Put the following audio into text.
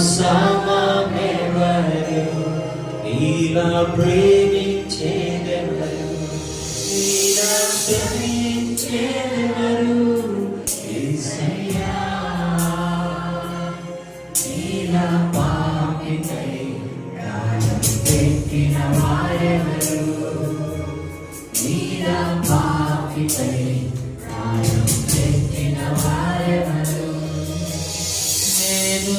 సమమెవరు నీలా ప్రేమించేదెవరు నీలా క్షమించేదెవరు యేసయ్యా నీలా పాపికై ప్రాణం పెట్టిన వారెవరు నీలా పాపికై ప్రాణం పెట్టిన వారెవరు నేను